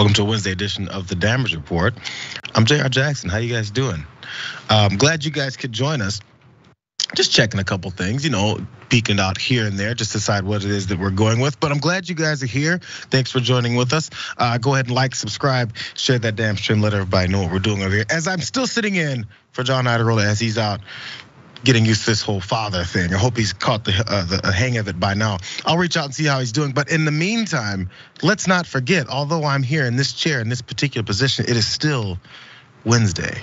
Welcome to a Wednesday edition of the Damage Report. I'm Jayar Jackson. How you guys doing? I'm glad you guys could join us. Just checking a couple things, peeking out here and there, just decide what it is that we're going with. But I'm glad you guys are here. Thanks for joining with us. Go ahead and like, subscribe, share that damn stream, let everybody know what we're doing over here. As I'm still sitting in for John Iadarola as he's out getting used to this whole father thing. I hope he's caught the hang of it by now. I'll reach out and see how he's doing. But in the meantime, let's not forget, although I'm here in this chair, in this particular position, it is still Wednesday.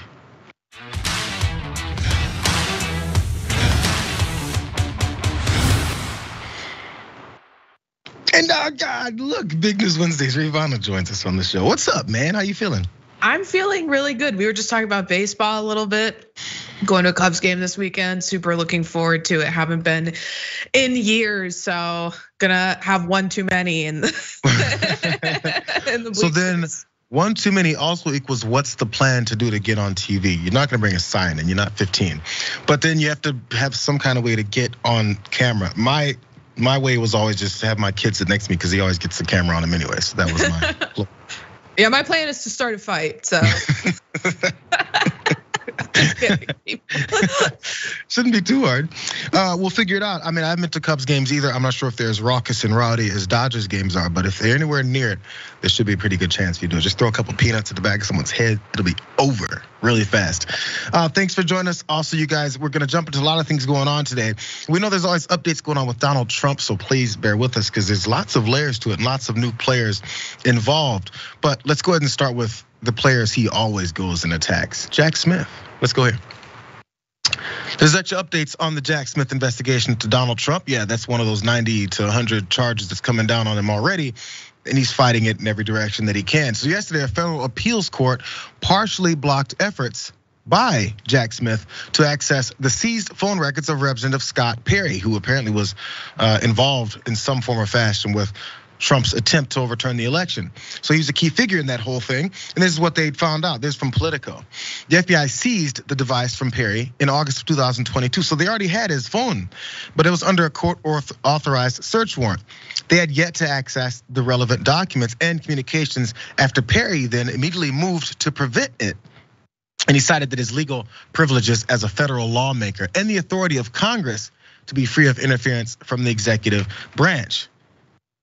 And God, look, Big News Wednesdays, Rayyvana joins us on the show. What's up, man? How you feeling? I'm feeling really good. We were just talking about baseball a little bit. Going to a Cubs game this weekend, super looking forward to it. Haven't been in years, so gonna have one too many in the So then one too many also equals what's the plan to do to get on TV? You're not gonna bring a sign and you're not 15. But then you have to have some kind of way to get on camera. My way was always just to have my kid sit next to me because he always gets the camera on him anyway. So that was my Yeah, my plan is to start a fight, so. Shouldn't be too hard. We'll figure it out. I mean, I haven't been to Cubs games either. I'm not sure if they're as raucous and rowdy as Dodgers games are, but if they're anywhere near it, there should be a pretty good chance if you do it. Just throw a couple peanuts at the back of someone's head. It'll be over really fast. Thanks for joining us. Also, you guys, we're gonna jump into a lot of things going on today. We know there's always updates going on with Donald Trump, so please bear with us because there's lots of layers to it and lots of new players involved. But let's go ahead and start with the players he always goes and attacks. Jack Smith, let's go here. There's extra updates on the Jack Smith investigation to Donald Trump. Yeah, that's one of those 90 to 100 charges that's coming down on him already. And he's fighting it in every direction that he can. So yesterday, a federal appeals court partially blocked efforts by Jack Smith to access the seized phone records of Representative Scott Perry, who apparently was involved in some form or fashion with Trump's attempt to overturn the election. So he was a key figure in that whole thing. And this is what they found out. This is from Politico. The FBI seized the device from Perry in August of 2022. So they already had his phone, but it was under a court authorized search warrant. They had yet to access the relevant documents and communications after Perry then immediately moved to prevent it. And he cited that his legal privileges as a federal lawmaker and the authority of Congress to be free of interference from the executive branch.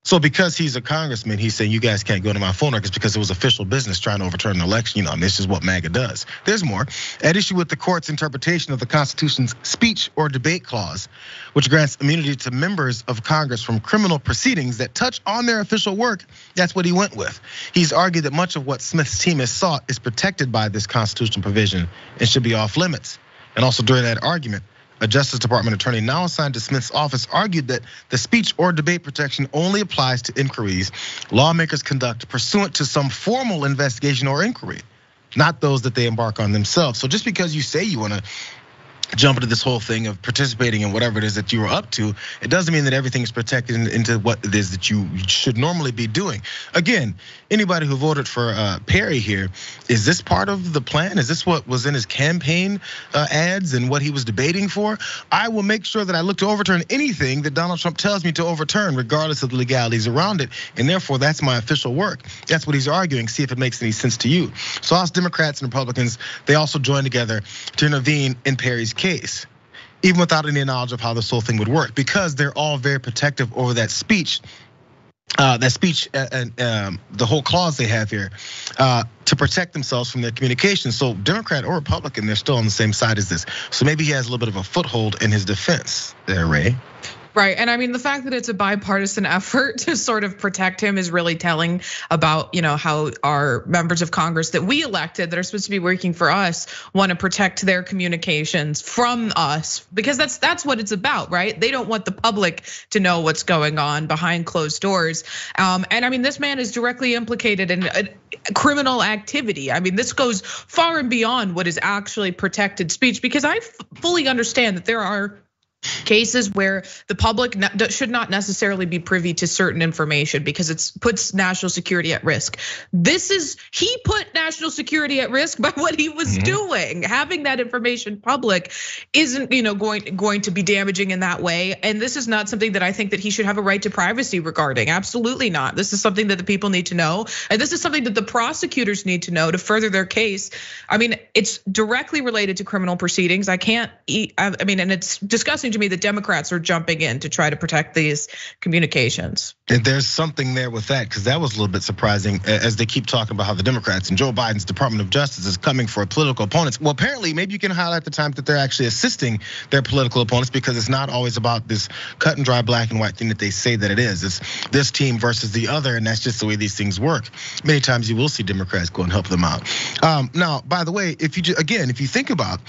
So because he's a congressman, he's saying you guys can't go to my phone records because it was official business trying to overturn an election. And this is what MAGA does. There's more. At issue with the court's interpretation of the Constitution's speech or debate clause, which grants immunity to members of Congress from criminal proceedings that touch on their official work, that's what he went with. He's argued that much of what Smith's team has sought is protected by this constitutional provision and should be off limits. And also during that argument, a Justice Department attorney now assigned to Smith's office argued that the speech or debate protection only applies to inquiries lawmakers conduct pursuant to some formal investigation or inquiry, not those that they embark on themselves. So just because you say you wanna jump into this whole thing of participating in whatever it is that you were up to, it doesn't mean that everything is protected into what it is that you should normally be doing. Again, anybody who voted for Perry here, is this part of the plan? Is this what was in his campaign ads and what he was debating for? I will make sure that I look to overturn anything that Donald Trump tells me to overturn, regardless of the legalities around it. And therefore, that's my official work. That's what he's arguing. See if it makes any sense to you. So House Democrats and Republicans, they also joined together to intervene in Perry's case, even without any knowledge of how this whole thing would work, because they're all very protective over that speech. And the whole clause they have here to protect themselves from their communications. So Democrat or Republican, they're still on the same side as this. So maybe he has a little bit of a foothold in his defense there, Ray. Right, and I mean the fact that it's a bipartisan effort to sort of protect him is really telling about how our members of Congress that we elected that are supposed to be working for us want to protect their communications from us, because that's what it's about, right? They don't want the public to know what's going on behind closed doors. And I mean this man is directly implicated in criminal activity. I mean this goes far and beyond what is actually protected speech, because I fully understand that there are cases where the public should not necessarily be privy to certain information because it puts national security at risk. He put national security at risk by what he was doing. Having that information public isn't going to be damaging in that way. And this is not something that I think that he should have a right to privacy regarding. Absolutely not. This is something that the people need to know. And this is something that the prosecutors need to know to further their case. I mean, it's directly related to criminal proceedings. And it's disgusting to me that Democrats are jumping in to try to protect these communications. And there's something there with that, because that was a little bit surprising as they keep talking about how the Democrats and Joe Biden's Department of Justice is coming for political opponents. Well, apparently, maybe you can highlight the time that they're actually assisting their political opponents, because it's not always about this cut and dry black and white thing that they say that it is. It's this team versus the other, and that's just the way these things work. Many times you will see Democrats go and help them out. Now, by the way, if you think about,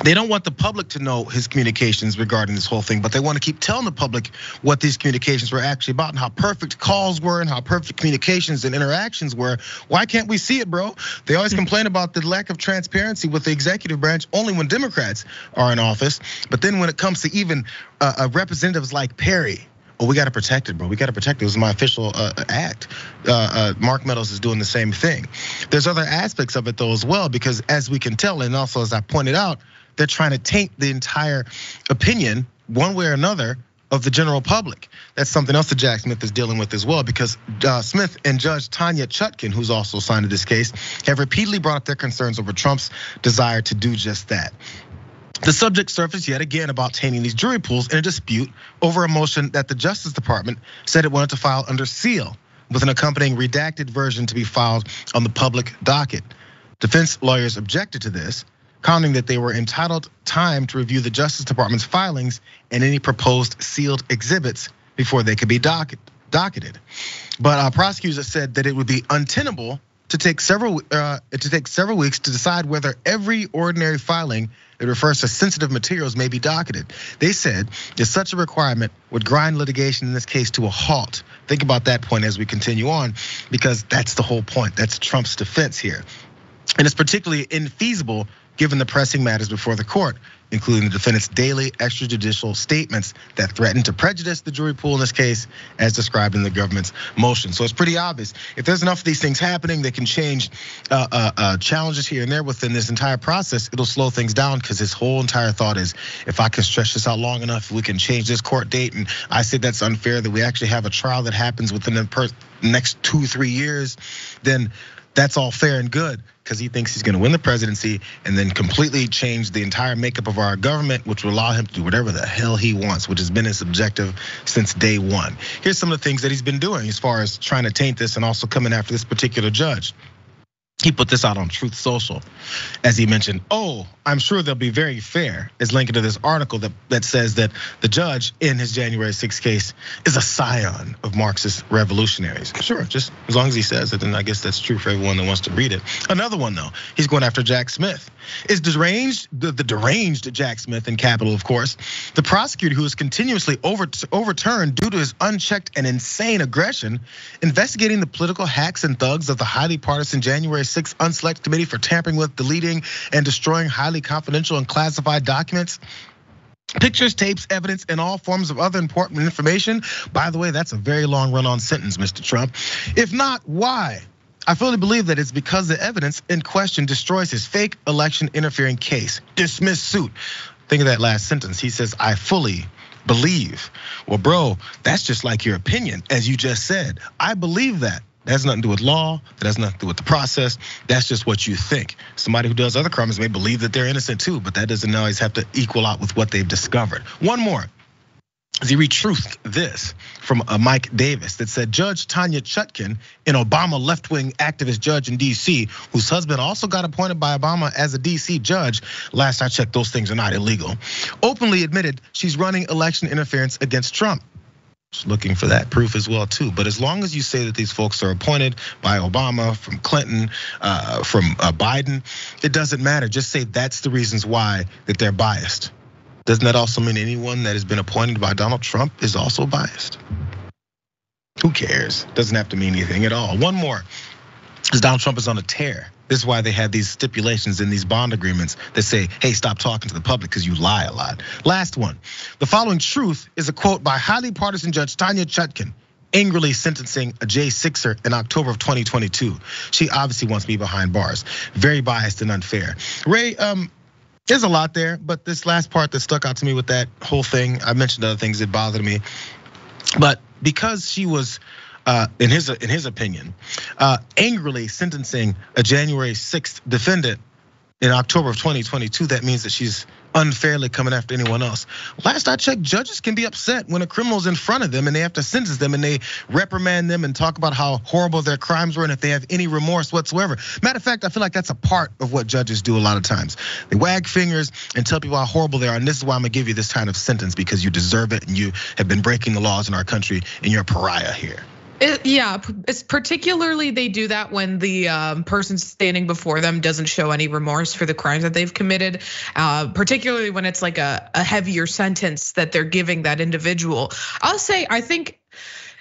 they don't want the public to know his communications regarding this whole thing, but they want to keep telling the public what these communications were actually about and how perfect calls were and how perfect communications and interactions were. Why can't we see it, bro? They always complain about the lack of transparency with the executive branch only when Democrats are in office. But then when it comes to even representatives like Perry, we got to protect it, bro. We got to protect it. It was my official act. Mark Meadows is doing the same thing. There's other aspects of it though as well, because as we can tell, and also as I pointed out, they're trying to taint the entire opinion one way or another of the general public. That's something else that Jack Smith is dealing with as well, because Smith and Judge Tanya Chutkan, who's also assigned to this case, have repeatedly brought up their concerns over Trump's desire to do just that. The subject surfaced yet again about tainting these jury pools in a dispute over a motion that the Justice Department said it wanted to file under seal, with an accompanying redacted version to be filed on the public docket. Defense lawyers objected to this, counting that they were entitled time to review the Justice Department's filings and any proposed sealed exhibits before they could be docketed. But prosecutors said that it would be untenable to take several weeks to decide whether every ordinary filing that refers to sensitive materials may be docketed. They said that such a requirement would grind litigation in this case to a halt. Think about that point as we continue on, because that's the whole point. That's Trump's defense here. And it's particularly infeasible given the pressing matters before the court, including the defendant's daily extrajudicial statements that threaten to prejudice the jury pool in this case, as described in the government's motion. So it's pretty obvious. If there's enough of these things happening, they can change challenges here and there within this entire process. It'll slow things down, because his whole entire thought is, if I can stretch this out long enough, we can change this court date. And I say that's unfair, that we actually have a trial that happens within the next 2-3 years, then that's all fair and good, because he thinks he's gonna win the presidency and then completely change the entire makeup of our government, which will allow him to do whatever the hell he wants, which has been his objective since day one. Here's some of the things that he's been doing as far as trying to taint this and also coming after this particular judge. He put this out on Truth Social, as he mentioned, I'm sure they'll be very fair, is linking to this article that says that the judge in his January 6th case is a scion of Marxist revolutionaries. Sure, just as long as he says it, then I guess that's true for everyone that wants to read it. Another one though, he's going after Jack Smith. Is the deranged Jack Smith in Capitol, of course, the prosecutor who is continuously overturned due to his unchecked and insane aggression, investigating the political hacks and thugs of the highly partisan January 6th Unselect Committee for tampering with, deleting, and destroying highly confidential and classified documents, pictures, tapes, evidence, and all forms of other important information. By the way, that's a very long run-on sentence, Mr. Trump. If not, why? I fully believe that it's because the evidence in question destroys his fake election interfering case. Dismiss suit. Think of that last sentence. He says, I fully believe. Well, bro, that's just like your opinion, as you just said. I believe that. That has nothing to do with law. That has nothing to do with the process. That's just what you think. Somebody who does other crimes may believe that they're innocent too, but that doesn't always have to equal out with what they've discovered. One more. As he retruthed this from Mike Davis that said Judge Tanya Chutkan, an Obama left-wing activist judge in DC, whose husband also got appointed by Obama as a DC judge, last I checked, those things are not illegal, openly admitted she's running election interference against Trump. Just looking for that proof as well too. But as long as you say that these folks are appointed by Obama, from Clinton, from Biden, it doesn't matter. Just say that's the reasons why that they're biased. Doesn't that also mean anyone that has been appointed by Donald Trump is also biased? Who cares? Doesn't have to mean anything at all. One more, as Donald Trump is on a tear. This is why they have these stipulations in these bond agreements that say, hey, stop talking to the public because you lie a lot. Last one. The following truth is a quote by highly partisan Judge Tanya Chutkan, angrily sentencing a J6er in October of 2022. She obviously wants me behind bars. Very biased and unfair. Ray, there's a lot there, but this last part that stuck out to me with that whole thing, I mentioned other things that bothered me, but because she was, in his opinion, angrily sentencing a January 6th defendant in October of 2022, that means that she's unfairly coming after anyone else. Last I checked, judges can be upset when a criminal's in front of them and they have to sentence them and they reprimand them and talk about how horrible their crimes were and if they have any remorse whatsoever. Matter of fact, I feel like that's a part of what judges do a lot of times. They wag fingers and tell people how horrible they are, and this is why I'm gonna give you this kind of sentence because you deserve it and you have been breaking the laws in our country and you're a pariah here. Yeah, it's particularly they do that when the person standing before them doesn't show any remorse for the crimes that they've committed. Particularly when it's like a heavier sentence that they're giving that individual. I'll say, I think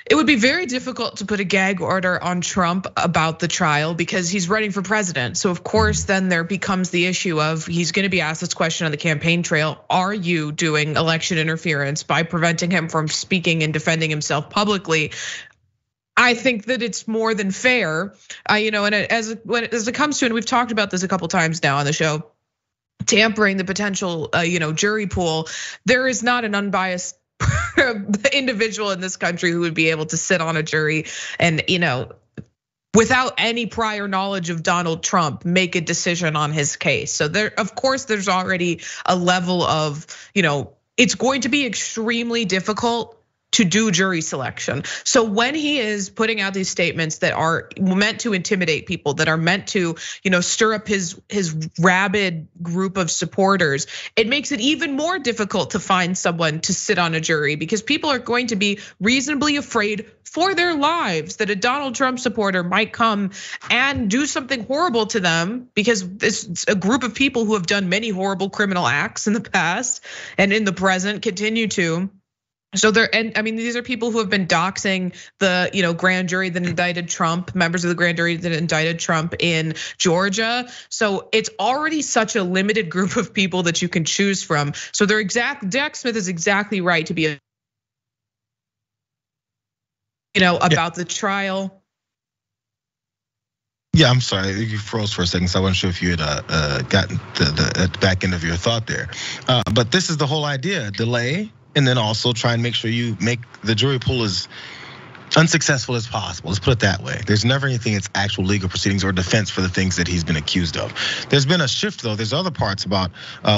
it would be very difficult to put a gag order on Trump about the trial because he's running for president. So of course, then there becomes the issue of he's gonna be asked this question on the campaign trail. Are you doing election interference by preventing him from speaking and defending himself publicly? I think that it's more than fair, and as it comes to, and we've talked about this a couple times now on the show, tampering the potential, jury pool. There is not an unbiased individual in this country who would be able to sit on a jury and, without any prior knowledge of Donald Trump, make a decision on his case. So there, of course, there's already a level of, it's going to be extremely difficult to do jury selection. So when he is putting out these statements that are meant to intimidate people, that are meant to, stir up his rabid group of supporters, it makes it even more difficult to find someone to sit on a jury because people are going to be reasonably afraid for their lives that a Donald Trump supporter might come and do something horrible to them because it's a group of people who have done many horrible criminal acts in the past and in the present continue to. So these are people who have been doxing the grand jury that indicted Trump, members of the grand jury that indicted Trump in Georgia. So it's already such a limited group of people that you can choose from. So Jack Smith is exactly right to be, about the trial. Yeah, I'm sorry, you froze for a second, so I wasn't sure if you had gotten the back end of your thought there. But this is the whole idea: delay. And then also try and make sure you make the jury pool as unsuccessful as possible. Let's put it that way. There's never anything that's actual legal proceedings or defense for the things that he's been accused of. There's been a shift though. There's other parts about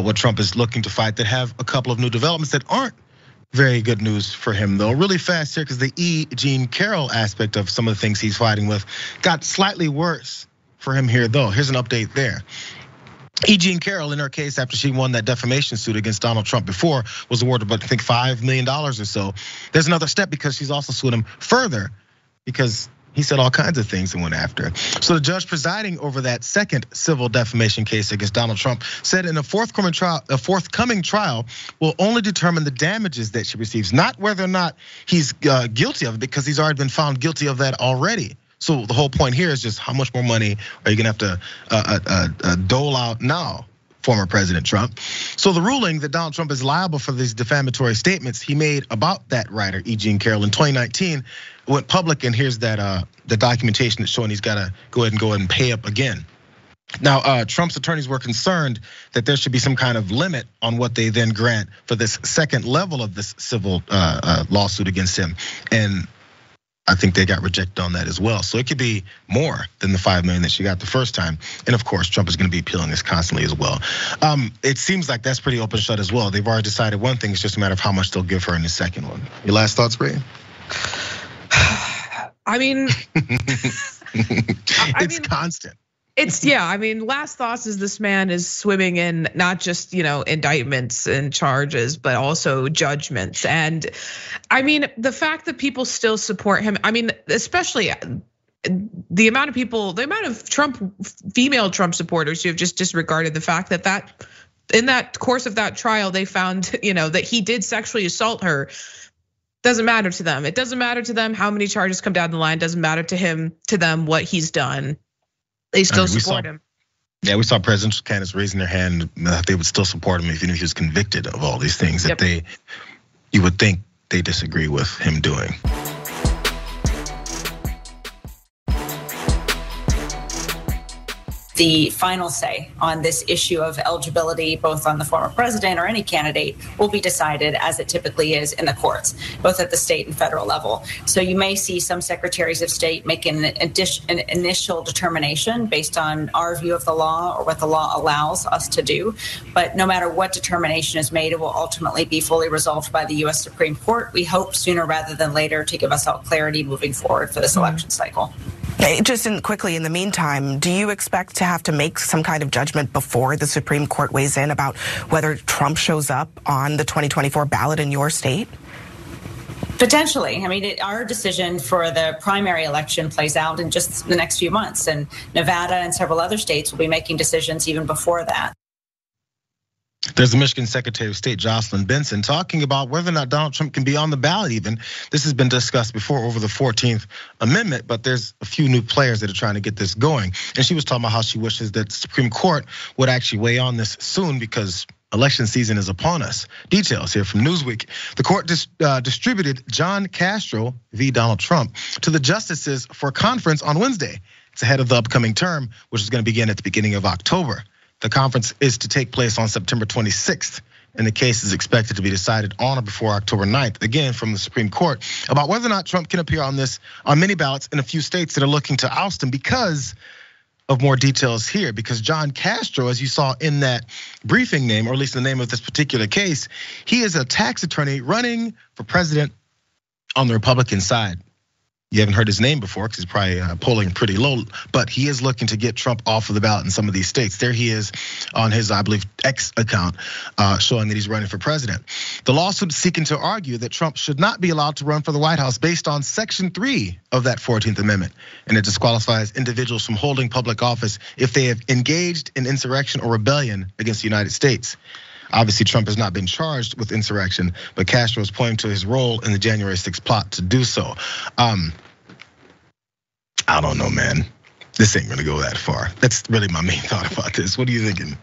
what Trump is looking to fight that have a couple of new developments that aren't very good news for him though. Really fast here because the Jean Carroll aspect of some of the things he's fighting with got slightly worse for him here though. Here's an update there. Jean Carroll, in her case, after she won that defamation suit against Donald Trump before, was awarded, I think, $5 million or so. There's another step because she's also sued him further because he said all kinds of things and went after her. So the judge presiding over that second civil defamation case against Donald Trump said in a forthcoming trial will only determine the damages that she receives, not whether or not he's guilty of it, because he's already been found guilty of that already. So the whole point here is just how much more money are you gonna have to dole out now, former President Trump? So the ruling that Donald Trump is liable for these defamatory statements he made about that writer, Jean Carroll, in 2019 went public, and here's that the documentation that's showing he's gotta go ahead and pay up again. Now, Trump's attorneys were concerned that there should be some kind of limit on what they then grant for this second level of this civil lawsuit against him, and I think they got rejected on that as well. So it could be more than the $5 million that she got the first time. And of course, Trump is gonna be appealing this constantly as well. It seems like that's pretty open shut as well. They've already decided one thing, it's just a matter of how much they'll give her in the second one. Your last thoughts, Ray? I mean, it's constant. Last thoughts is this man is swimming in not just, indictments and charges, but also judgments. And I mean, the fact that people still support him, especially the amount of female Trump supporters who have just disregarded the fact that in that course of that trial, they found, that he did sexually assault her. Doesn't matter to them. It doesn't matter to them how many charges come down the line. Doesn't matter to them what he's done. they still support him. Yeah, we saw presidential candidates raising their hand that they would still support him even if he was convicted of all these things that you would think they disagree with him doing. The final say on this issue of eligibility, both on the former president or any candidate, will be decided as it typically is in the courts, both at the state and federal level. So you may see some secretaries of state make an initial determination based on our view of the law or what the law allows us to do. But no matter what determination is made, it will ultimately be fully resolved by the U.S. Supreme Court. We hope sooner rather than later to give us all clarity moving forward for this election cycle. Just quickly, in the meantime, do you expect to have to make some kind of judgment before the Supreme Court weighs in about whether Trump shows up on the 2024 ballot in your state? Potentially. I mean, our decision for the primary election plays out in just the next few months, and Nevada and several other states will be making decisions even before that. There's the Michigan Secretary of State, Jocelyn Benson, talking about whether or not Donald Trump can be on the ballot even. This has been discussed before over the 14th Amendment, but there's a few new players that are trying to get this going. And she was talking about how she wishes that the Supreme Court would actually weigh on this soon because election season is upon us. Details here from Newsweek. The court distributed John Castro v. Donald Trump to the justices for a conference on Wednesday. It's ahead of the upcoming term, which is going to begin at the beginning of October. The conference is to take place on September 26th, and the case is expected to be decided on or before October 9th, again from the Supreme Court, about whether or not Trump can appear on many ballots in a few states that are looking to oust him because of more details here. Because John Castro, as you saw in that briefing name, or at least the name of this particular case, he is a tax attorney running for president on the Republican side. You haven't heard his name before because he's probably polling pretty low, but he is looking to get Trump off of the ballot in some of these states. There he is on his, I believe, X account, showing that he's running for president. The lawsuit is seeking to argue that Trump should not be allowed to run for the White House based on Section 3 of that 14th Amendment. And it disqualifies individuals from holding public office if they have engaged in insurrection or rebellion against the United States. Obviously, Trump has not been charged with insurrection, but Castro is pointing to his role in the January 6th plot to do so. I don't know, man. This ain't gonna go that far. That's really my main thought about this. What are you thinking?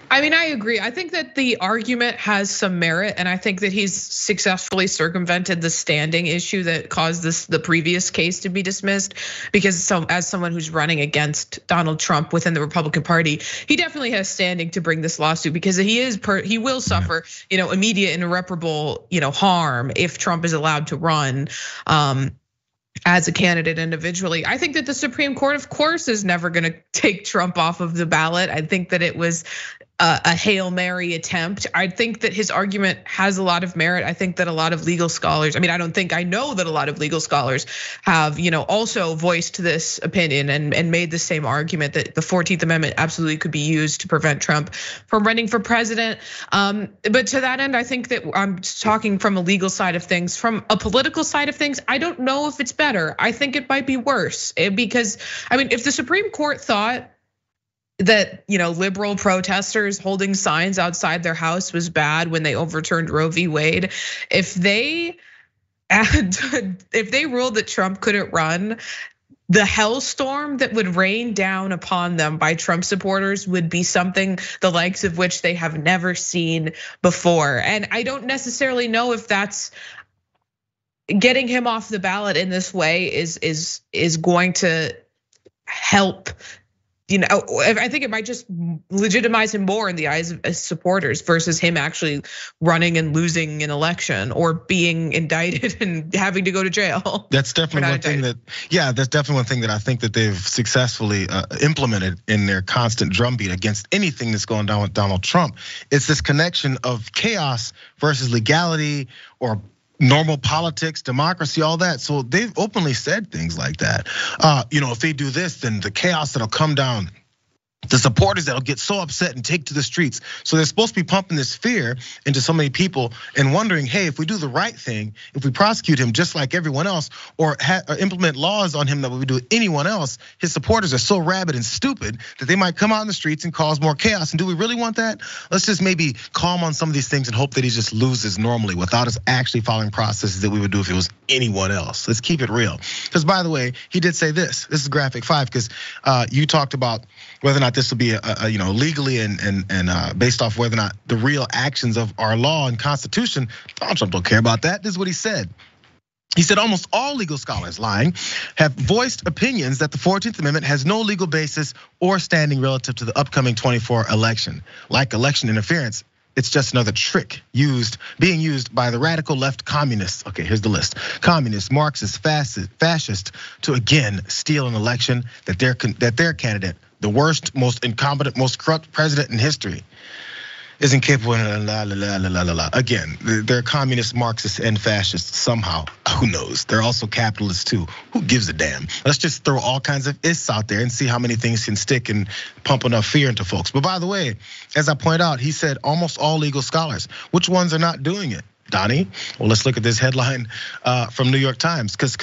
I mean, I agree. I think that the argument has some merit, and I think that he's successfully circumvented the standing issue that caused the previous case to be dismissed. Because as someone who's running against Donald Trump within the Republican Party, he definitely has standing to bring this lawsuit because he will suffer, immediate and irreparable, harm if Trump is allowed to run. As a candidate individually. I think that the Supreme Court, of course, is never gonna take Trump off of the ballot. I think that it was a Hail Mary attempt. I think that his argument has a lot of merit. I think that a lot of legal scholars, I know that a lot of legal scholars have, also voiced this opinion and made the same argument that the 14th Amendment absolutely could be used to prevent Trump from running for president. But to that end, I think that I'm talking from a legal side of things. From a political side of things, I don't know if it's better. I think it might be worse because, if the Supreme Court thought that liberal protesters holding signs outside their house was bad when they overturned Roe v. Wade, if they ruled that Trump couldn't run, the hellstorm that would rain down upon them by Trump supporters would be something the likes of which they have never seen before. And I don't necessarily know if that's getting him off the ballot in this way is going to help. I think it might just legitimize him more in the eyes of supporters versus him actually running and losing an election or being indicted and having to go to jail. That's definitely one thing that's definitely one thing that I think that they've successfully implemented in their constant drumbeat against anything that's going down with Donald Trump. It's this connection of chaos versus legality or normal politics, democracy, all that. So they've openly said things like that. If they do this, then the chaos that'll come down the supporters that'll get so upset and take to the streets. So they're supposed to be pumping this fear into so many people and wondering, hey, if we do the right thing, if we prosecute him just like everyone else, or implement laws on him that we do with anyone else, his supporters are so rabid and stupid that they might come out in the streets and cause more chaos. And do we really want that? Let's just maybe calm on some of these things and hope that he just loses normally without us actually following processes that we would do if it was anyone else. Let's keep it real. Because by the way, he did say this is graphic 5, because you talked about whether or not this will be legally and based off whether or not the real actions of our law and constitution. Donald Trump don't care about that. This is what he said. He said almost all legal scholars, lying, have voiced opinions that the 14th Amendment has no legal basis or standing relative to the upcoming 24 election. Like election interference, it's just another trick being used by the radical left communists. Okay, here's the list. Communists, Marxists, fascists to again steal an election that their candidate, the worst, most incompetent, most corrupt president in history, is incapable. Again, they're communists, Marxists, and fascists somehow. Who knows? They're also capitalists too. Who gives a damn? Let's just throw all kinds of ists out there and see how many things can stick and pump enough fear into folks. But by the way, as I point out, he said almost all legal scholars. Which ones are not doing it, Donnie? Well, let's look at this headline from New York Times, because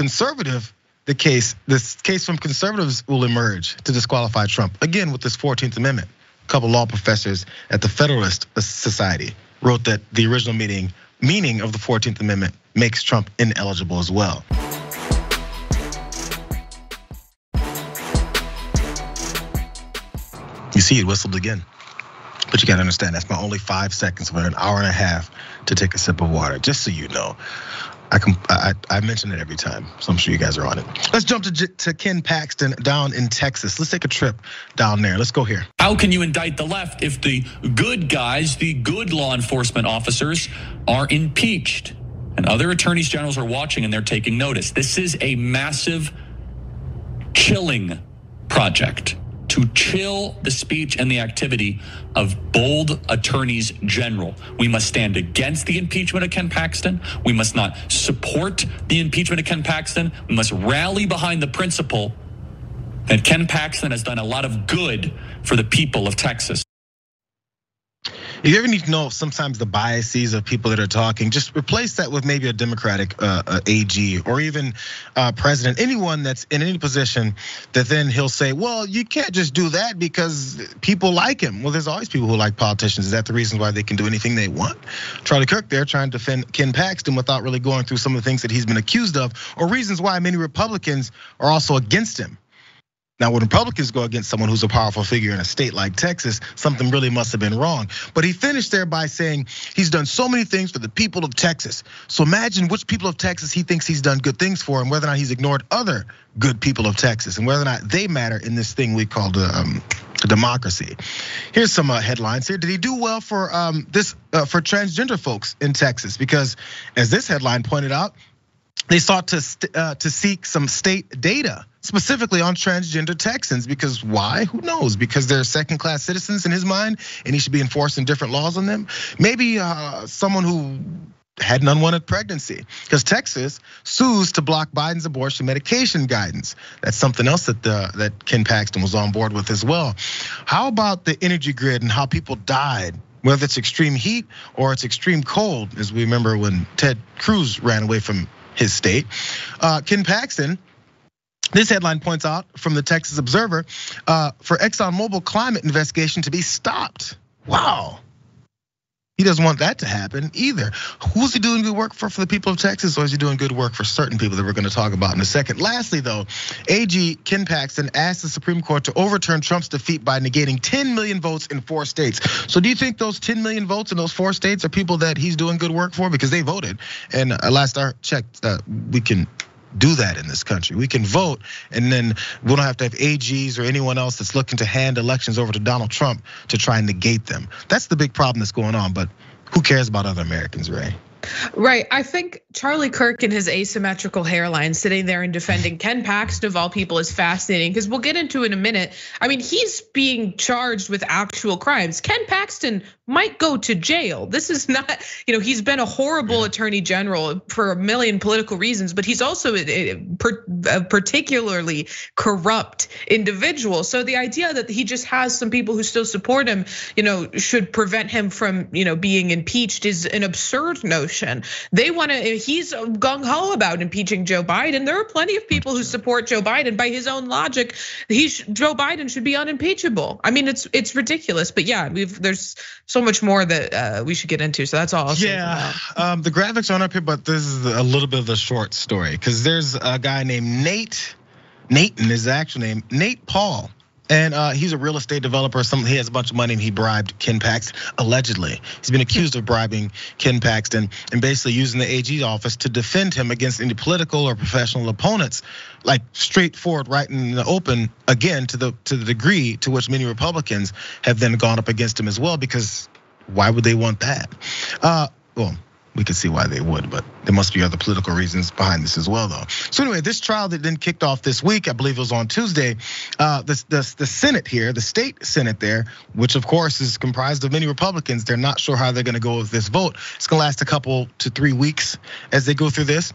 this case from conservatives will emerge to disqualify Trump again with this 14th Amendment. A couple law professors at the Federalist Society wrote that the original meaning of the 14th Amendment makes Trump ineligible as well. You see, it whistled again. But you gotta understand, that's my only 5 seconds of an hour and a half to take a sip of water, just so you know. I mention it every time, so I'm sure you guys are on it. Let's jump to Ken Paxton down in Texas. Let's take a trip down there. Let's go here. How can you indict the left if the good guys, the good law enforcement officers, are impeached? And other attorneys generals are watching and they're taking notice. This is a massive chilling project to chill the speech and the activity of bold attorneys general. We must stand against the impeachment of Ken Paxton. We must not support the impeachment of Ken Paxton. We must rally behind the principle that Ken Paxton has done a lot of good for the people of Texas. If you ever need to know sometimes the biases of people that are talking, just replace that with maybe a Democratic AG or even president, anyone that's in any position that then he'll say, well, you can't just do that because people like him. Well, there's always people who like politicians. Is that the reason why they can do anything they want? Charlie Kirk there trying to defend Ken Paxton without really going through some of the things that he's been accused of, or reasons why many Republicans are also against him. Now, when Republicans go against someone who's a powerful figure in a state like Texas, something really must have been wrong. But he finished there by saying he's done so many things for the people of Texas. So imagine which people of Texas he thinks he's done good things for, and whether or not he's ignored other good people of Texas, and whether or not they matter in this thing we call democracy. Here's some headlines here. Did he do well for for transgender folks in Texas? Because as this headline pointed out, they sought to seek some state data specifically on transgender Texans, because why? Who knows? Because they're second-class citizens in his mind, and he should be enforcing different laws on them. Maybe someone who had an unwanted pregnancy, because Texas sues to block Biden's abortion medication guidance. That's something else that Ken Paxton was on board with as well. How about the energy grid and how people died? Whether it's extreme heat or it's extreme cold, as we remember when Ted Cruz ran away from his state. Ken Paxton, this headline points out from the Texas Observer, for ExxonMobil climate investigation to be stopped. Wow. He doesn't want that to happen either. Who's he doing good work for the people of Texas, or is he doing good work for certain people that we're gonna talk about in a second? Lastly though, AG Ken Paxton asked the Supreme Court to overturn Trump's defeat by negating 10 million votes in 4 states. So do you think those 10 million votes in those 4 states are people that he's doing good work for? Because they voted, and last I checked, we can do that in this country. We can vote, and then we don't have to have AGs or anyone else that's looking to hand elections over to Donald Trump to try and negate them. That's the big problem that's going on, but who cares about other Americans, Ray? Right, I think Charlie Kirk and his asymmetrical hairline sitting there and defending Ken Paxton of all people is fascinating, because we'll get into it in a minute. I mean, he's being charged with actual crimes. Ken Paxton, might go to jail. This is not, he's been a horrible attorney general for a million political reasons, but he's also a particularly corrupt individual. So the idea that he just has some people who still support him, should prevent him from, being impeached is an absurd notion. He's gung-ho about impeaching Joe Biden. There are plenty of people who support Joe Biden. By his own logic, Joe Biden should be unimpeachable. I mean, it's ridiculous, but yeah, there's so much more that we should get into. So that's all I'll say. Yeah, the graphics aren't up here, but this is a little bit of the short story because there's a guy named Nathan is the actual name, Nate Paul. And he's a real estate developer. He has a bunch of money and he bribed Ken Paxton, allegedly. He's been accused of bribing Ken Paxton and basically using the AG office to defend him against any political or professional opponents, like straightforward, right in the open, again, to the degree to which many Republicans have then gone up against him as well, because why would they want that? Well, we could see why they would, but there must be other political reasons behind this as well, though. So anyway, this trial that then kicked off this week, I believe it was on Tuesday. The Senate here, the state Senate there, which of course is comprised of many Republicans, they're not sure how they're going to go with this vote. It's going to last a couple to 3 weeks as they go through this.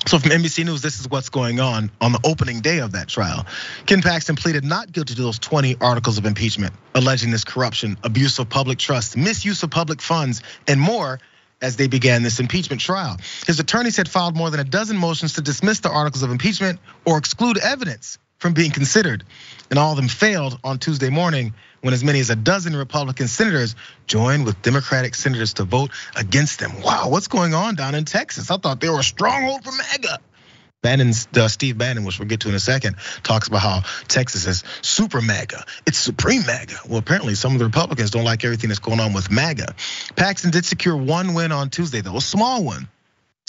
So from NBC News, this is what's going on the opening day of that trial. Ken Paxton pleaded not guilty to those 20 articles of impeachment, alleging this corruption, abuse of public trust, misuse of public funds, and more, as they began this impeachment trial. His attorneys had filed more than a dozen motions to dismiss the articles of impeachment or exclude evidence from being considered. And all of them failed on Tuesday morning when as many as a dozen Republican senators joined with Democratic senators to vote against them. Wow, what's going on down in Texas? I thought they were a stronghold for MAGA. Steve Bannon, which we'll get to in a second, talks about how Texas is super MAGA. It's supreme MAGA. Well, apparently some of the Republicans don't like everything that's going on with MAGA. Paxton did secure one win on Tuesday, though, a small one.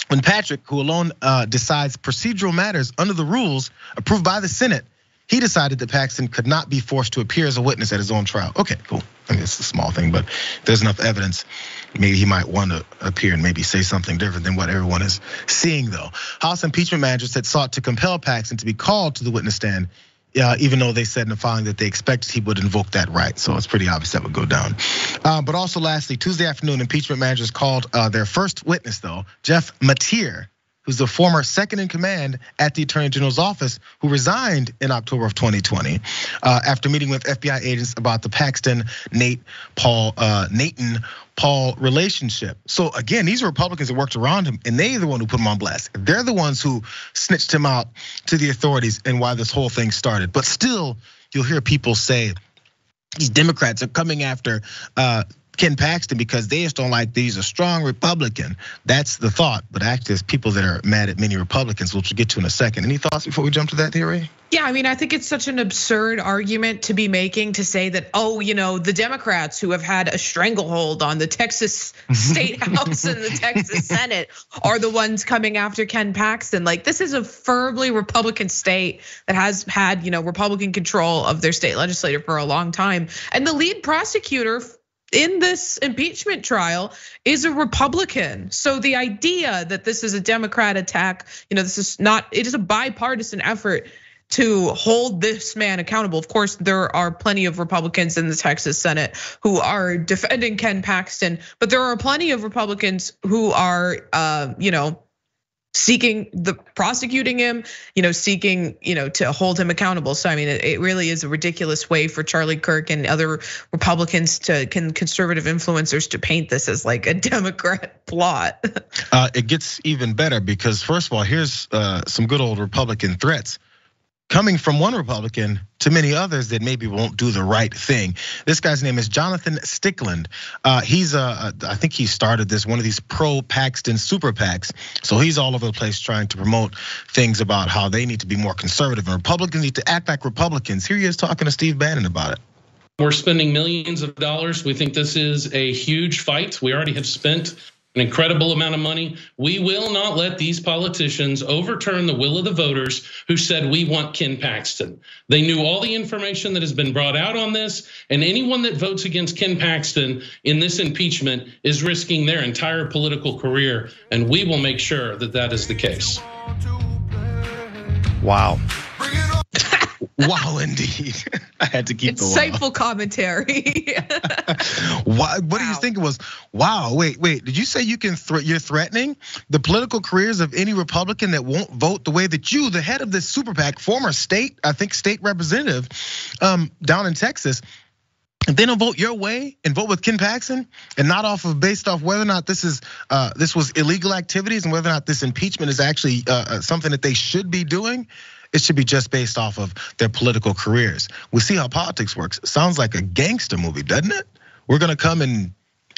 When Patrick, who alone decides procedural matters under the rules approved by the Senate, he decided that Paxton could not be forced to appear as a witness at his own trial. Okay, cool. I mean, it's a small thing, but there's enough evidence. Maybe he might want to appear and maybe say something different than what everyone is seeing, though. House impeachment managers had sought to compel Paxton to be called to the witness stand, even though they said in the filing that they expected he would invoke that right. So it's pretty obvious that would go down. But also lastly, Tuesday afternoon, impeachment managers called their first witness, though, Jeff Mateer, who's the former second in command at the Attorney General's office, who resigned in October of 2020 after meeting with FBI agents about the Paxton-Nathan Paul relationship. So again, these are Republicans that worked around him, and they're the one who put him on blast. They're the ones who snitched him out to the authorities and why this whole thing started. But still, you'll hear people say these Democrats are coming after Ken Paxton because they just don't like that he's a strong Republican. That's the thought, but actually there's people that are mad at many Republicans, which we'll get to in a second. Any thoughts before we jump to that theory? Yeah, I mean, I think it's such an absurd argument to be making to say that, the Democrats who have had a stranglehold on the Texas State House and the Texas Senate are the ones coming after Ken Paxton. Like, this is a firmly Republican state that has had, Republican control of their state legislature for a long time. And the lead prosecutor in this impeachment trial is a Republican. So the idea that this is a Democrat attack, it is a bipartisan effort to hold this man accountable. Of course, there are plenty of Republicans in the Texas Senate who are defending Ken Paxton, but there are plenty of Republicans who are, prosecuting him, seeking, to hold him accountable. So I mean, it really is a ridiculous way for Charlie Kirk and other Republicans conservative influencers to paint this as like a Democrat plot. It gets even better because first of all, here's some good old Republican threats coming from one Republican to many others that maybe won't do the right thing. This guy's name is Jonathan Stickland. I think he started one of these pro-Paxton super PACs. So he's all over the place trying to promote things about how they need to be more conservative and Republicans need to act like Republicans. Here he is talking to Steve Bannon about it. We're spending millions of dollars. We think this is a huge fight. We already have spent an incredible amount of money. We will not let these politicians overturn the will of the voters who said we want Ken Paxton. They knew all the information that has been brought out on this, and anyone that votes against Ken Paxton in this impeachment is risking their entire political career, and we will make sure that that is the case. Wow. Wow, indeed. I had to keep the insightful commentary. What do you think it was? Wow, wait. Did you say you're threatening the political careers of any Republican that won't vote the way that you, the head of this super PAC, former state representative down in Texas, if they don't vote your way and vote with Ken Paxton and not based off whether or not this was illegal activities and whether or not this impeachment is actually something that they should be doing, it should be just based off of their political careers. We see how politics works. It sounds like a gangster movie, doesn't it? We're gonna come and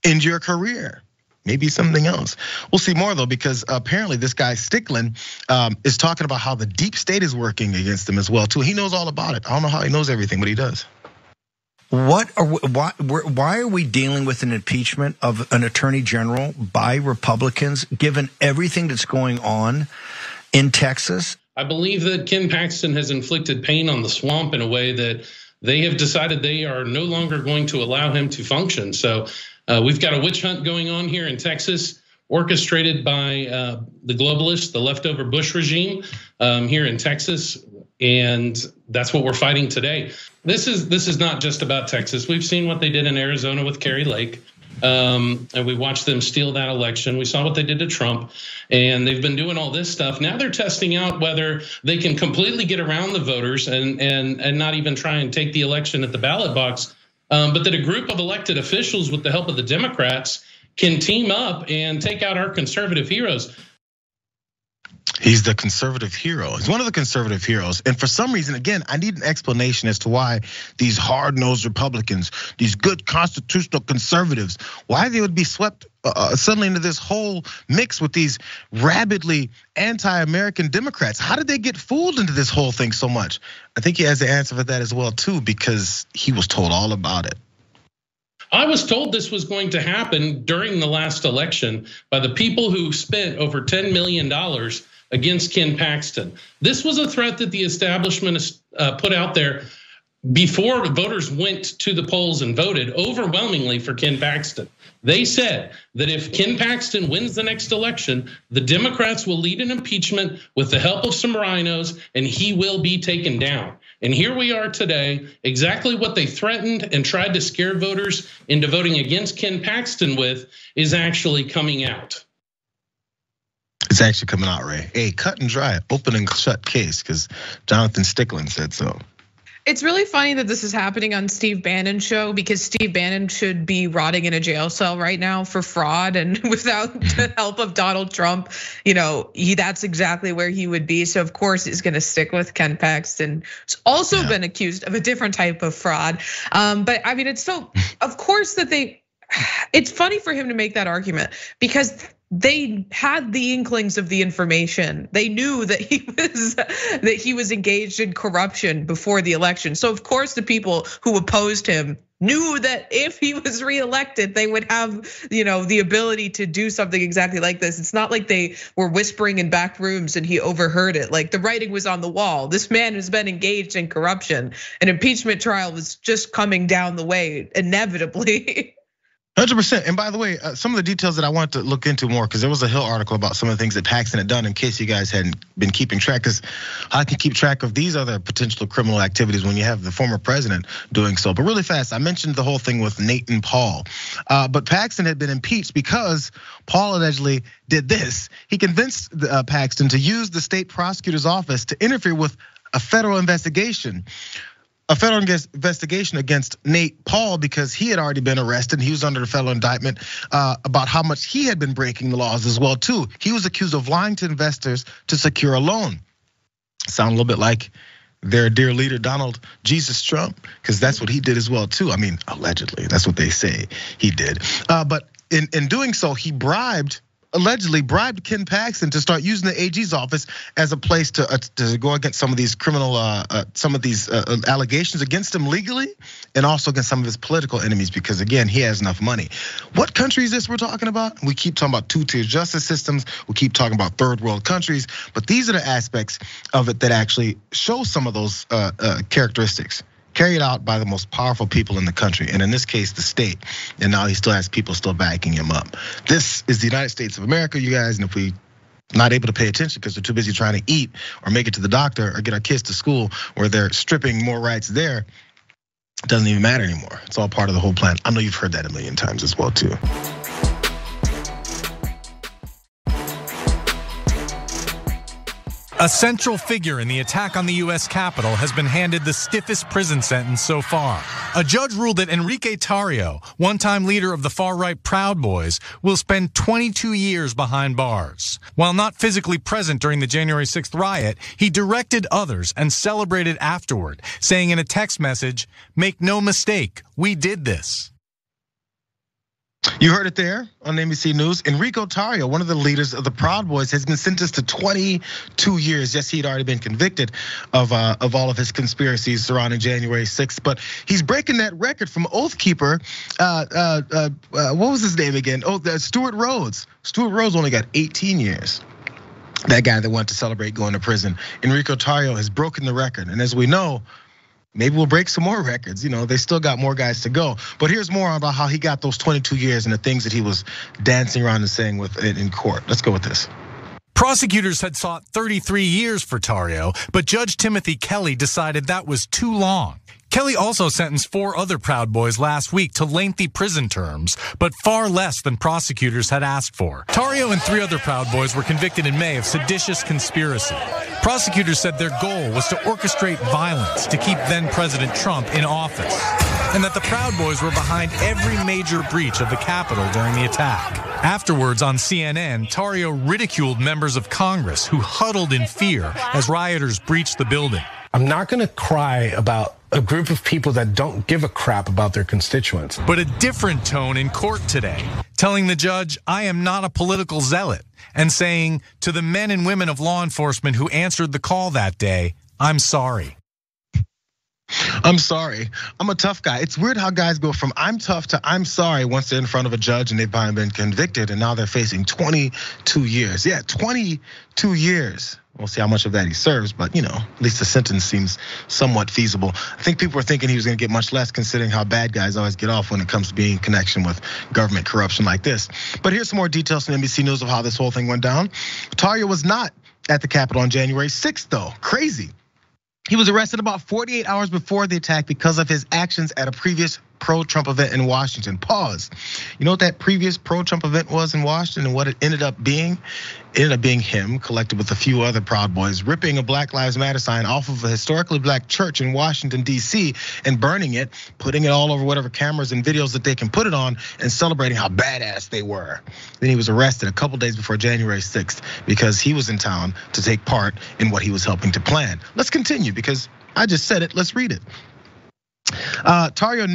end your career. Maybe something else. We'll see more though, because apparently this guy Stickland is talking about how the deep state is working against him as well too. He knows all about it. I don't know how he knows everything, but he does. Why are we dealing with an impeachment of an attorney general by Republicans, given everything that's going on in Texas? I believe that Ken Paxton has inflicted pain on the swamp in a way that they have decided they are no longer going to allow him to function. So we've got a witch hunt going on here in Texas, orchestrated by the globalists, the leftover Bush regime here in Texas. And that's what we're fighting today. This is not just about Texas. We've seen what they did in Arizona with Kerry Lake. And we watched them steal that election. We saw what they did to Trump, and they've been doing all this stuff. Now they're testing out whether they can completely get around the voters and not even try and take the election at the ballot box, but that a group of elected officials with the help of the Democrats can team up and take out our conservative heroes. He's the conservative hero. He's one of the conservative heroes. And for some reason, again, I need an explanation as to why these hard-nosed Republicans, these good constitutional conservatives, why they would be swept suddenly into this whole mix with these rabidly anti-American Democrats. How did they get fooled into this whole thing so much? I think he has the answer for that as well too, because he was told all about it. I was told this was going to happen during the last election by the people who spent over $10 million against Ken Paxton. This was a threat that the establishment put out there before voters went to the polls and voted overwhelmingly for Ken Paxton. They said that if Ken Paxton wins the next election, the Democrats will lead an impeachment with the help of some rhinos, and he will be taken down. And here we are today, exactly what they threatened and tried to scare voters into voting against Ken Paxton with is actually coming out. It's actually coming out, Ray. Hey, cut and dry, open and shut case, because Jonathan Stickland said so. It's really funny that this is happening on Steve Bannon's show, because Steve Bannon should be rotting in a jail cell right now for fraud, and without the help of Donald Trump, that's exactly where he would be. So of course he's gonna stick with Ken Paxton, who's also been accused of a different type of fraud. But I mean, of course that it's funny for him to make that argument, because they had the inklings of the information. They knew that he was engaged in corruption before the election. So of course the people who opposed him knew that if he was reelected, they would have, the ability to do something exactly like this. It's not like they were whispering in back rooms and he overheard it. Like, the writing was on the wall. This man has been engaged in corruption. An impeachment trial was just coming down the way, inevitably. 100%. And by the way, some of the details that I wanted to look into more, because there was a Hill article about some of the things that Paxton had done, in case you guys hadn't been keeping track, because I can keep track of these other potential criminal activities when you have the former president doing so. But really fast, I mentioned the whole thing with Nate and Paul. But Paxton had been impeached because Paul allegedly did this. He convinced Paxton to use the state prosecutor's office to interfere with a federal investigation. A federal investigation against Nate Paul, because he had already been arrested. He was under a federal indictment about how much he had been breaking the laws as well too. He was accused of lying to investors to secure a loan. Sound a little bit like their dear leader, Donald Jesus Trump, because that's what he did as well too. I mean, allegedly, that's what they say he did. But in doing so, he allegedly bribed Ken Paxton to start using the AG's office as a place to go against some of these criminal, allegations against him legally, and also against some of his political enemies, because again, he has enough money. What country is this we're talking about? We keep talking about two-tier justice systems. We keep talking about third world countries, but these are the aspects of it that actually show some of those characteristics, carried out by the most powerful people in the country, and in this case, the state. And now he still has people still backing him up. This is the United States of America, you guys, and if we not able to pay attention because they're too busy trying to eat or make it to the doctor or get our kids to school, or they're stripping more rights there. It doesn't even matter anymore. It's all part of the whole plan. I know you've heard that a million times as well too. A central figure in the attack on the U.S. Capitol has been handed the stiffest prison sentence so far. A judge ruled that Enrique Tarrio, one-time leader of the far-right Proud Boys, will spend 22 years behind bars. While not physically present during the January 6th riot, he directed others and celebrated afterward, saying in a text message, "Make no mistake, we did this." You heard it there on NBC News. Enrique Tarrio, one of the leaders of the Proud Boys, has been sentenced to 22 years. Yes, he'd already been convicted of all of his conspiracies surrounding January 6th, but he's breaking that record from Oath Keeper. What was his name again? Stuart Rhodes. Stuart Rhodes only got 18 years. That guy that wanted to celebrate going to prison. Enrique Tarrio has broken the record, and as we know, maybe we'll break some more records. They still got more guys to go. But here's more about how he got those 22 years and the things that he was dancing around and saying in court. Let's go with this. Prosecutors had sought 33 years for Tarrio, but Judge Timothy Kelly decided that was too long. Kelly also sentenced 4 other Proud Boys last week to lengthy prison terms, but far less than prosecutors had asked for. Tarrio and 3 other Proud Boys were convicted in May of seditious conspiracy. Prosecutors said their goal was to orchestrate violence to keep then-President Trump in office, and that the Proud Boys were behind every major breach of the Capitol during the attack. Afterwards on CNN, Tarrio ridiculed members of Congress who huddled in fear as rioters breached the building. I'm not going to cry about a group of people that don't give a crap about their constituents. But a different tone in court today, telling the judge, "I am not a political zealot," and saying to the men and women of law enforcement who answered the call that day, "I'm sorry." I'm sorry. I'm a tough guy. It's weird how guys go from I'm tough to I'm sorry once they're in front of a judge and they've been convicted, and now they're facing 22 years. Yeah, 22 years. We'll see how much of that he serves, but at least the sentence seems somewhat feasible. I think people were thinking he was going to get much less, considering how bad guys always get off when it comes to being in connection with government corruption like this. But here's some more details from NBC News of how this whole thing went down. Tarrio was not at the Capitol on January 6th, though. Crazy. He was arrested about 48 hours before the attack because of his actions at a previous pro-Trump event in Washington. Pause. You know what that previous pro-Trump event was in Washington and what it ended up being? It ended up being him, collected with a few other Proud Boys, ripping a Black Lives Matter sign off of a historically black church in Washington, D.C. and burning it, putting it all over whatever cameras and videos that they can put it on, and celebrating how badass they were. Then he was arrested a couple days before January 6th because he was in town to take part in what he was helping to plan. Let's continue because I just said it. Let's read it. Tarrio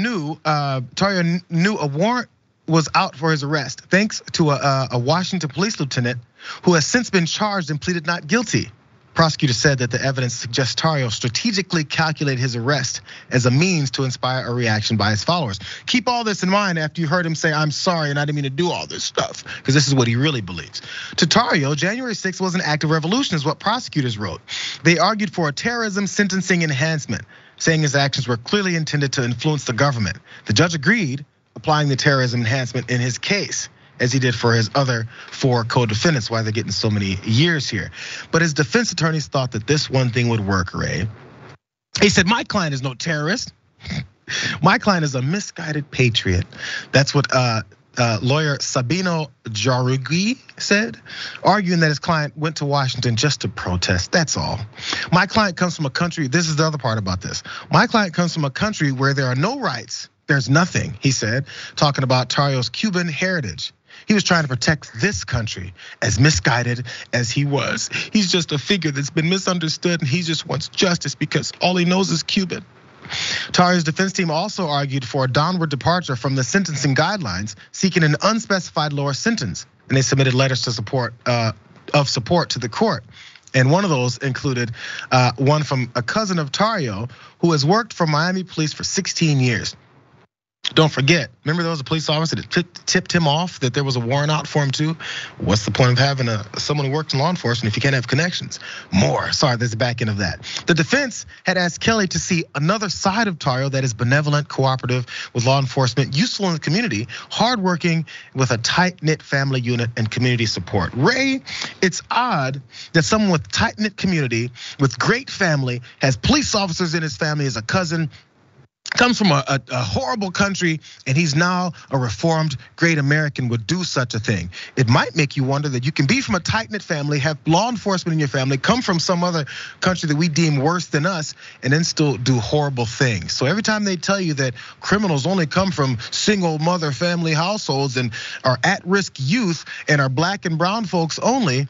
knew a warrant was out for his arrest, thanks to a Washington police lieutenant who has since been charged and pleaded not guilty. Prosecutors said that the evidence suggests Tarrio strategically calculated his arrest as a means to inspire a reaction by his followers. Keep all this in mind after you heard him say, "I'm sorry and I didn't mean to do all this stuff," because this is what he really believes. To Tarrio, January 6th was an act of revolution, is what prosecutors wrote. They argued for a terrorism sentencing enhancement, saying his actions were clearly intended to influence the government. The judge agreed, applying the terrorism enhancement in his case, as he did for his other 4 co-defendants, why they're getting so many years here. But his defense attorneys thought that this one thing would work, Ray. He said, "My client is no terrorist. My client is a misguided patriot." That's what lawyer Sabino Jarugui said, arguing that his client went to Washington just to protest, that's all. "My client comes from a country," this is the other part about this. "My client comes from a country where there are no rights, there's nothing," he said, talking about Tarrio's Cuban heritage. He was trying to protect this country, as misguided as he was. He's just a figure that's been misunderstood, and he just wants justice because all he knows is Cuban. Tarrio's defense team also argued for a downward departure from the sentencing guidelines, seeking an unspecified lower sentence, and they submitted letters to support to the court. And one of those included one from a cousin of Tarrio who has worked for Miami police for 16 years. Don't forget, remember there was a police officer that tipped him off that there was a warrant out for him too? What's the point of having someone who works in law enforcement if you can't have connections? Sorry, there's the back end of that. The defense had asked Kelly to see another side of Tarrio that is benevolent, cooperative with law enforcement, useful in the community, hardworking with a tight-knit family unit and community support. Ray, it's odd that someone with tight-knit community, with great family, has police officers in his family as a cousin, comes from a horrible country, and he's now a reformed great American, would do such a thing. It might make you wonder that you can be from a tight-knit family, have law enforcement in your family, come from some other country that we deem worse than us, and then still do horrible things. So every time they tell you that criminals only come from single mother family households and are at-risk youth and are black and brown folks only,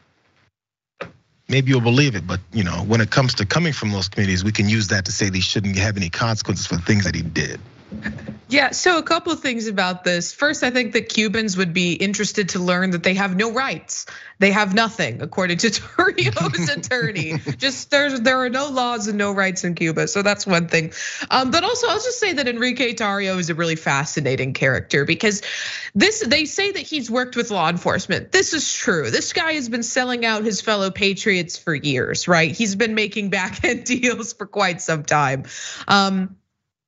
maybe you'll believe it, but when it comes to coming from those communities, we can use that to say they shouldn't have any consequences for the things that he did. Yeah, so a couple of things about this. First, I think that Cubans would be interested to learn that they have no rights. They have nothing, according to Tarrio's attorney. Just there are no laws and no rights in Cuba, so that's one thing. But also, I'll just say that Enrique Tarrio is a really fascinating character because they say that he's worked with law enforcement. This is true. This guy has been selling out his fellow patriots for years, right? He's been making back-end deals for quite some time.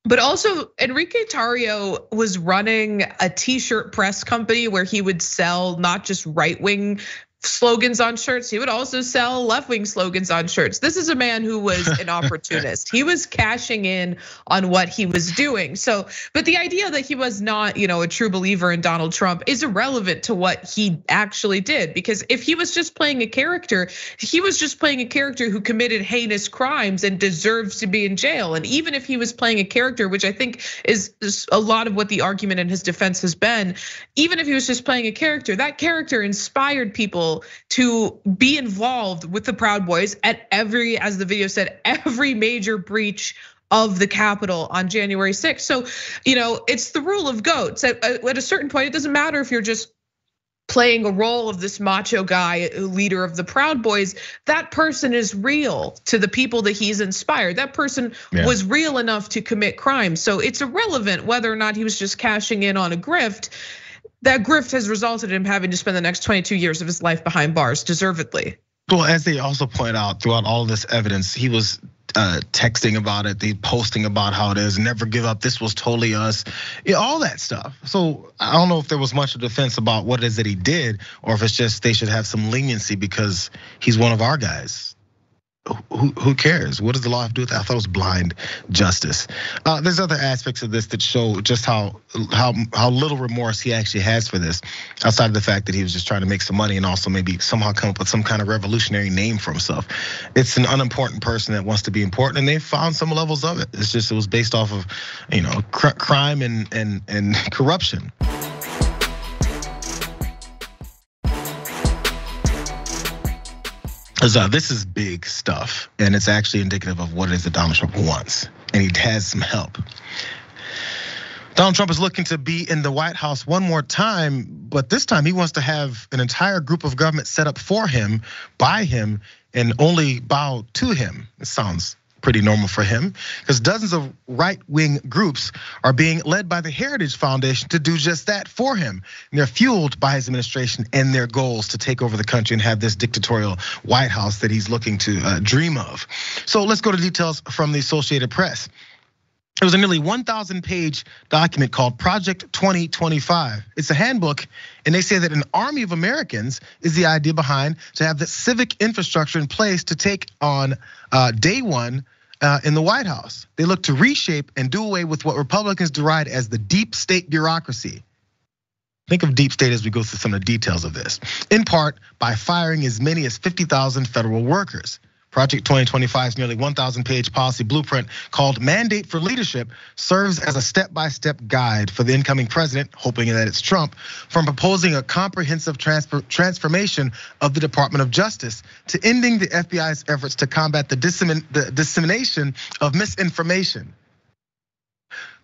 But also, Enrique Tarrio was running a t-shirt press company where he would sell not just right-wing slogans on shirts, he would also sell left-wing slogans on shirts. This is a man who was an opportunist. He was cashing in on what he was doing. So, but the idea that he was not, a true believer in Donald Trump is irrelevant to what he actually did. Because if he was just playing a character, he was just playing a character who committed heinous crimes and deserves to be in jail. And even if he was playing a character, which I think is a lot of what the argument in his defense has been, even if he was just playing a character, that character inspired people to be involved with the Proud Boys at as the video said, every major breach of the Capitol on January 6th. So, it's the rule of goats. At a certain point, it doesn't matter if you're just playing a role of this macho guy, leader of the Proud Boys. That person is real to the people that he's inspired. That person was real enough to commit crimes. So it's irrelevant whether or not he was just cashing in on a grift. That grift has resulted in him having to spend the next 22 years of his life behind bars, deservedly. Well, as they also point out throughout all this evidence, he was texting about it, posting about how it is, never give up, this was totally us, all that stuff. So I don't know if there was much of defense about what it is that he did, or if it's just they should have some leniency because he's one of our guys. Who cares? What does the law have to do with that? I thought it was blind justice. There's other aspects of this that show just how little remorse he actually has for this, outside of the fact that he was just trying to make some money and also maybe somehow come up with some kind of revolutionary name for himself. It's an unimportant person that wants to be important, and they found some levels of it. It's just it was based off of crime and corruption. This is big stuff, and it's actually indicative of what it is that Donald Trump wants, and he has some help. Donald Trump is looking to be in the White House one more time, but this time he wants to have an entire group of government set up for him, by him, and only bow to him. It sounds pretty normal for him, because dozens of right-wing groups are being led by the Heritage Foundation to do just that for him. And they're fueled by his administration and their goals to take over the country and have this dictatorial White House that he's looking to dream of. So let's go to details from the Associated Press. It was a nearly 1,000-page document called Project 2025. It's a handbook, and they say that an army of Americans is the idea behind to have the civic infrastructure in place to take on day one in the White House. They look to reshape and do away with what Republicans deride as the deep state bureaucracy. Think of deep state as we go through some of the details of this. In part by firing as many as 50,000 federal workers. Project 2025's nearly 1,000-page policy blueprint called Mandate for Leadership serves as a step-by-step guide for the incoming president, hoping that it's Trump, from proposing a comprehensive transformation of the Department of Justice to ending the FBI's efforts to combat the dissemination of misinformation.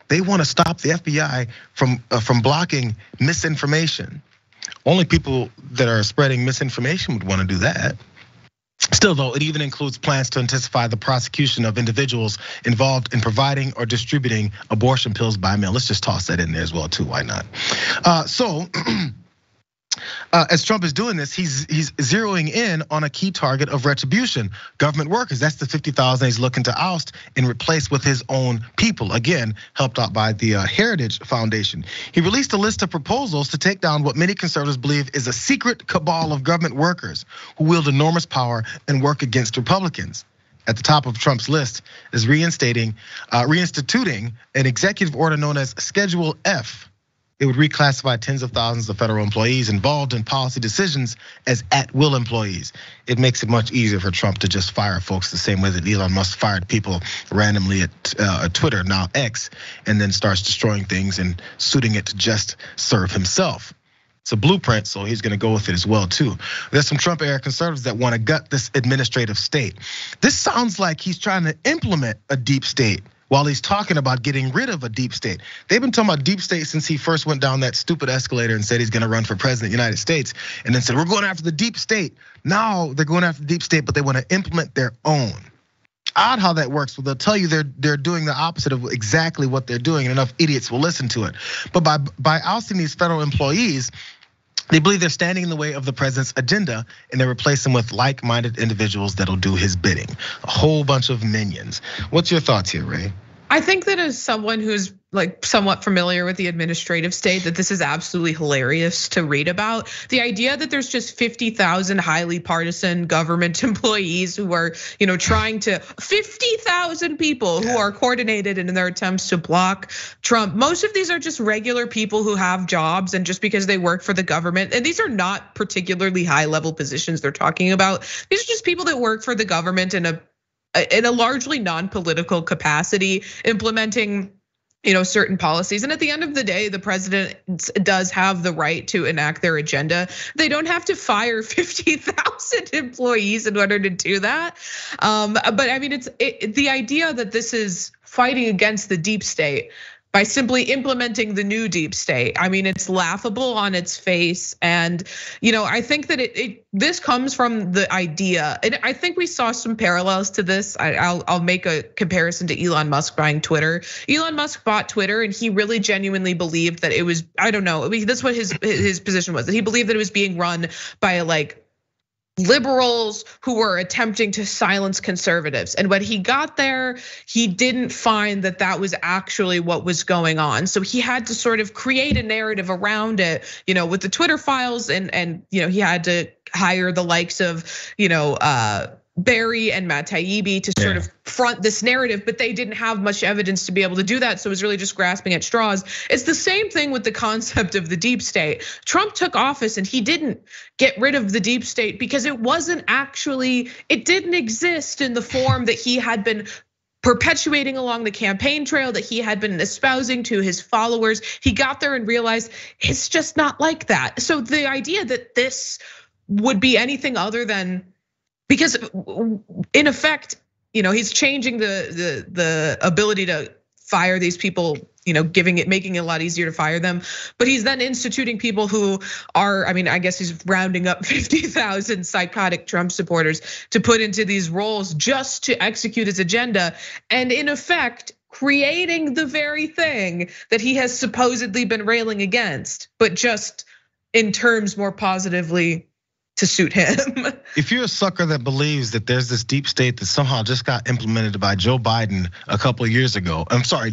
They want to stop the FBI from blocking misinformation. Only people that are spreading misinformation would want to do that. Still, though, it even includes plans to intensify the prosecution of individuals involved in providing or distributing abortion pills by mail. Let's just toss that in there as well, too. Why not? As Trump is doing this, he's zeroing in on a key target of retribution, government workers. That's the 50,000 he's looking to oust and replace with his own people. Again, helped out by the Heritage Foundation. He released a list of proposals to take down what many conservatives believe is a secret cabal of government workers who wield enormous power and work against Republicans. At the top of Trump's list is reinstituting an executive order known as Schedule F. It would reclassify tens of thousands of federal employees involved in policy decisions as at-will employees. It makes it much easier for Trump to just fire folks the same way that Elon Musk fired people randomly at Twitter, now X, and then starts destroying things and suiting it to just serve himself. It's a blueprint, so he's gonna go with it as well, too. There's some Trump-era conservatives that wanna gut this administrative state. This sounds like he's trying to implement a deep state while he's talking about getting rid of a deep state. They've been talking about deep state since he first went down that stupid escalator and said he's gonna run for president of the United States, and then said, we're going after the deep state. Now they're going after the deep state, but they wanna implement their own. Odd how that works. Well, they'll tell you they're doing the opposite of exactly what they're doing, and enough idiots will listen to it. But by ousting these federal employees, they believe they're standing in the way of the president's agenda, and they replace him with like-minded individuals that'll do his bidding. A whole bunch of minions. What's your thoughts here, Ray? I think that as someone who's like somewhat familiar with the administrative state, that this is absolutely hilarious to read about. The idea that there's just 50,000 highly partisan government employees who are, trying to 50,000 people who are coordinated in their attempts to block Trump. Most of these are just regular people who have jobs, and just because they work for the government, and these are not particularly high level positions they're talking about. These are just people that work for the government in a largely non-political capacity, implementing certain policies. And at the end of the day, the president does have the right to enact their agenda. They don't have to fire 50,000 employees in order to do that. But I mean, it's the idea that this is fighting against the deep state by simply implementing the new deep state. I mean, it's laughable on its face. And I think that this comes from the idea, and I think we saw some parallels to this. I'll make a comparison to Elon Musk buying Twitter. Elon Musk bought Twitter, and he really genuinely believed that it was, I don't know, that's what his position was, that he believed that it was being run by liberals who were attempting to silence conservatives. And when he got there, he didn't find that was actually what was going on. So he had to sort of create a narrative around it, with the Twitter files, and he had to hire the likes of, Barry and Matt Taibbi to sort of front this narrative, but they didn't have much evidence to be able to do that. So it was really just grasping at straws. It's the same thing with the concept of the deep state. Trump took office and he didn't get rid of the deep state because it didn't exist in the form that he had been perpetuating along the campaign trail, that he had been espousing to his followers. He got there and realized it's just not like that. So the idea that this would be anything other than, because in effect, he's changing the ability to fire these people, making it a lot easier to fire them. But he's then instituting people who are, I guess he's rounding up 50,000 psychotic Trump supporters to put into these roles just to execute his agenda. And in effect, creating the very thing that he has supposedly been railing against, but just in terms more positively to suit him. If you're a sucker that believes that there's this deep state that somehow just got implemented by Joe Biden a couple of years ago,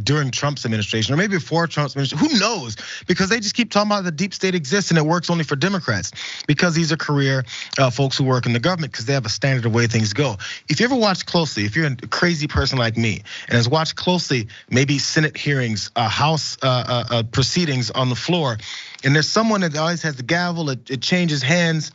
during Trump's administration, or maybe before Trump's administration, who knows? Because they just keep talking about the deep state exists and it works only for Democrats, because these are career folks who work in the government, because they have a standard of way things go. If you ever watch closely, if you're a crazy person like me and has watched closely, maybe Senate hearings, House proceedings on the floor, and there's someone that always has the gavel, it changes hands.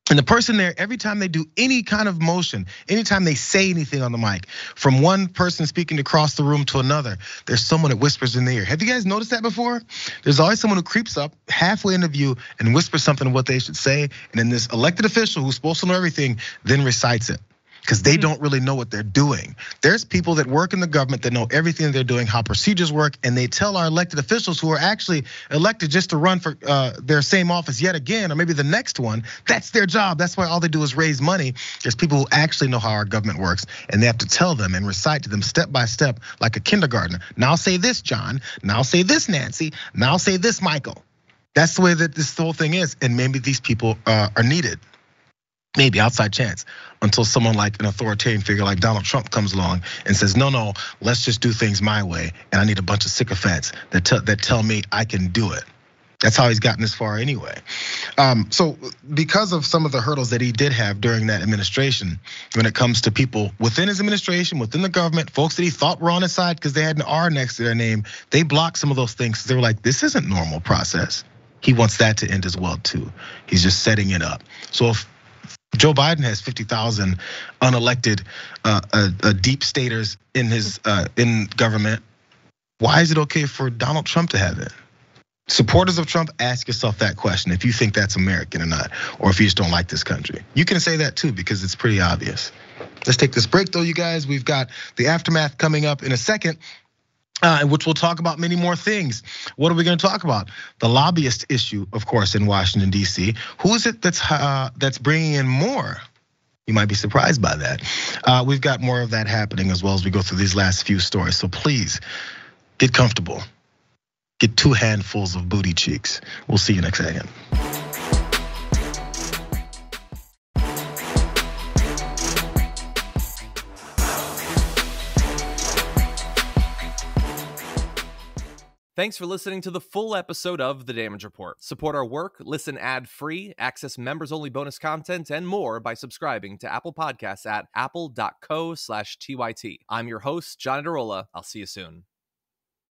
And the person there, every time they do any kind of motion, anytime they say anything on the mic, from one person speaking across the room to another, there's someone that whispers in the ear. Have you guys noticed that before? There's always someone who creeps up halfway in the view and whispers something of what they should say. And then this elected official who's supposed to know everything then recites it. because they don't really know what they're doing. There's people that work in the government that know everything they're doing, how procedures work, and they tell our elected officials who are actually elected just to run for their same office yet again, or maybe the next one, that's their job. That's why all they do is raise money. There's people who actually know how our government works, and they have to tell them and recite to them step by step like a kindergartner. Now say this, John. Now say this, Nancy. Now say this, Michael. That's the way that this whole thing is, and maybe these people are needed. Maybe outside chance until someone like an authoritarian figure like Donald Trump comes along and says, no, let's just do things my way. And I need a bunch of sycophants that tell me I can do it. That's how he's gotten this far anyway. So because of some of the hurdles that he did have during that administration, when it comes to people within his administration, within the government, folks that he thought were on his side because they had an R next to their name, they blocked some of those things. They were like, this isn't normal process. He wants that to end as well too. He's just setting it up. So if Joe Biden has 50,000 unelected deep staters in his in government, why is it okay for Donald Trump to have it? Supporters of Trump, ask yourself that question if you think that's American or not, or if you just don't like this country. You can say that too because it's pretty obvious. Let's take this break though, you guys. We've got the aftermath coming up in a second. In which we'll talk about many more things. What are we going to talk about? The lobbyist issue, of course, in Washington, D.C. Who is it that's bringing in more? You might be surprised by that. We've got more of that happening as well as we go through these last few stories. So please, get comfortable. Get 2 handfuls of booty cheeks. We'll see you next second. Thanks for listening to the full episode of The Damage Report. Support our work, listen ad-free, access members-only bonus content, and more by subscribing to Apple Podcasts at apple.co/TYT. I'm your host, John Adarola. I'll see you soon.